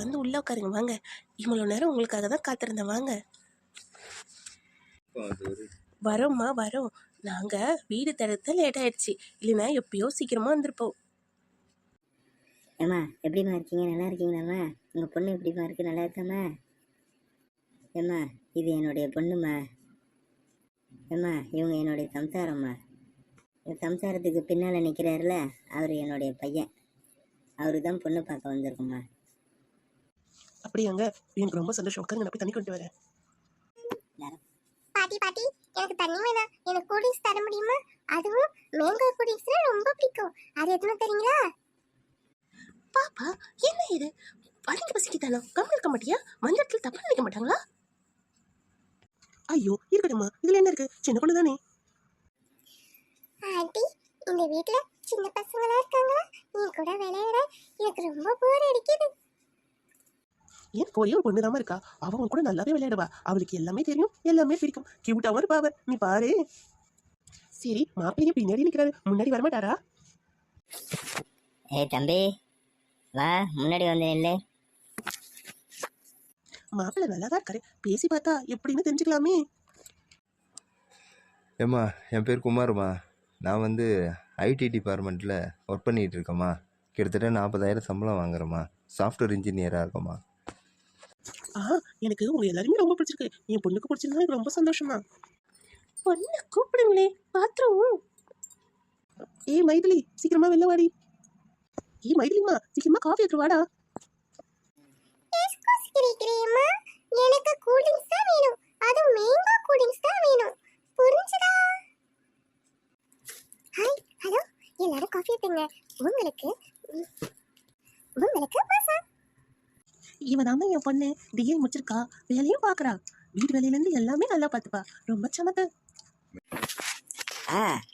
வந்து உள்ள உட்காருங்க வாங்க. இவ்வளோ நேரம் உங்களுக்காக தான் காத்திருந்தேன் வாங்க. வரோம்மா வரோம். நாங்கள் வீடு தரத்த லேட் ஆயிடுச்சு, இல்லைன்னா எப்பயோ சீக்கிரமாக வந்திருப்போம். ஏம்மா எப்படிம்மா இருக்கீங்க? நல்லா இருக்கீங்களாம்மா? உங்கள் பொண்ணு எப்படிம்மா இருக்குது? நல்லா இருக்காம்மா? ஏம்மா இது என்னுடைய பொண்ணுமா. ஏம்மா இவங்க என்னுடைய சம்சாரம்மா. இந்த சம்சாரத்துக்கு பின்னால் நிற்கிறாருல அவர் என்னுடைய பையன். அவரு தான் பொண்ணு பார்க்க வந்திருக்குமா. அப்படியாங்க, எனக்கு ரொம்ப சந்தோஷம். உட்காருங்க, நான் போய் தண்ணி கொண்டு வரேன். பாட்டி பாட்டி எனக்கு தண்ணி வேணாம், எனக்கு கூலிங்ஸ் தர முடியுமா? அதுவும் மேங்கோ கூலிங்ஸ்னா ரொம்ப பிடிக்கும். அது எத்தனை தரீங்களா? பாப்பா என்ன இது வலிங்க பசிக்கு தானோ கம்மி இருக்க மாட்டியா? மஞ்சள் தப்பா நினைக்க மாட்டாங்களா? ஐயோ இருக்கட்டும்மா, இதுல என்ன இருக்கு? சின்ன பொண்ணு தானே. ஆண்டி இந்த வீட்ல சின்ன பசங்களா இருக்காங்களா? நீ கூட விளையாட எனக்கு ரொம்ப போர் அடிக்குது. எனக்கு ஒரே ஒரு பொண்ணு தான் இருக்கா. அவங்க கூட நல்லாவே விளையாடுவா. அவளுக்கு எல்லாமே தெரியும், எல்லாமே பிடிக்கும். கியூட்டாவும் இருப்பா அவ. நீ பாரு. சரி, மாப்பிள்ளைங்க பின்னாடி நிக்கிறாரு, முன்னாடி வரமாட்டாரா? ஏய் தம்பி வா, முன்னாடி வந்து நில்லு. மாப்பிள்ளை நல்லா தான் இருக்காரு. பேசி பார்த்தா எப்படின்னு தெரிஞ்சுக்கலாமே. ஏம்மா என் பேர் குமார்மா. நான் வந்து ஐடி டிபார்ட்மெண்ட்டில் ஒர்க் பண்ணிகிட்டு இருக்கேம்மா. கிட்டத்தட்ட 40,000 சம்பளம் வாங்குறேம்மா. சாஃப்ட்வேர் இன்ஜினியராக இருக்கேம்மா. எனக்கு உங்க எல்லாருமே ரொம்ப பிடிச்சிருக்கு. என் பொண்ணுக்கு பிடிச்சிருந்தா எனக்கு ரொம்ப சந்தோஷமா. பொண்ணு கூப்பிடுங்களே பாத்ரூம். மைதிலி சீக்கிரமா வெளில வாடி. மைதிலிமா சீக்கிரமா காஃபி எடுத்து வாடா. எனக்கு கூலிங்ஸ் தான் வேணும், அது மேங்கோ கூலிங்ஸ் தான் வேணும். புரிஞ்சுதா? ஹாய் ஹலோ எல்லாரும் காஃபி எடுத்துங்க. உங்களுக்கு உங்களுக்கு பாசா. இவதான் என் பொண்ணு. டிஏ முடிச்சிருக்கா, வேலையும் பாக்குறா. வீட்டு வேலையில இருந்து எல்லாமே நல்லா பார்த்துப்பா. ரொம்ப சமத்து.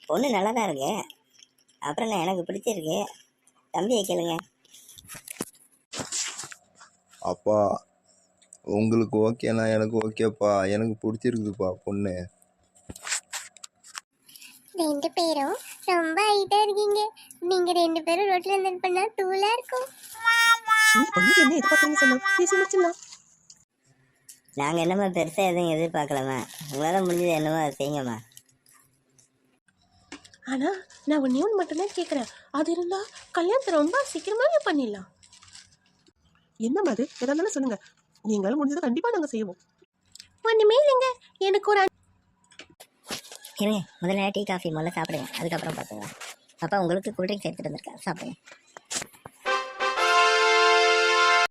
பொண்ணு நல்லா தான் இருக்கு. அப்புறம் எனக்கு பிடிச்சிருக்கு. தம்பியை கேளுங்க. அப்பா உங்களுக்கு ஓகேண்ணா, எனக்கு ஓகேப்பா. எனக்கு பிடிச்சிருக்குதுப்பா பொண்ணு. ரெண்டு பேரும் ரொம்ப ஹைட்டா இருக்கீங்க. நீங்க ரெண்டு பேரும் ரோட்ல இருந்து பண்ணா தூளா இருக்கும். பொண்ணுக்கு என்ன எதிர்பார்க்கறீங்க சொல்லு, பேசி முடிச்சிடலாம். நாங்கள் என்னம்மா பெருசாக எதுவும் எதிர்பார்க்கலாமா. உங்களால் முடிஞ்சது என்னமோ அதை செய்யுங்கம்மா. ஆனா நான் ஒன்னே ஒன்று மட்டும்தான் கேட்குறேன். அது இருந்தா கல்யாணத்தை ரொம்ப சீக்கிரமாவே பண்ணிடலாம். என்ன மாதிரி எதாவது சொல்லுங்க. நீங்களும் முடிஞ்சதை கண்டிப்பா நாங்க செய்வோம். ஒண்ணுமே இல்லைங்க, எனக்கு ஒரு ஏங்க முதல்ல டீ காஃபி முதல்ல சாப்பிடுங்க, அதுக்கப்புறம் பார்த்துக்கலாம். அப்பா உங்களுக்கு கூல்ட்ரிங்க்ஸ் எடுத்துகிட்டு வந்திருக்கேன், சாப்பிடுங்க.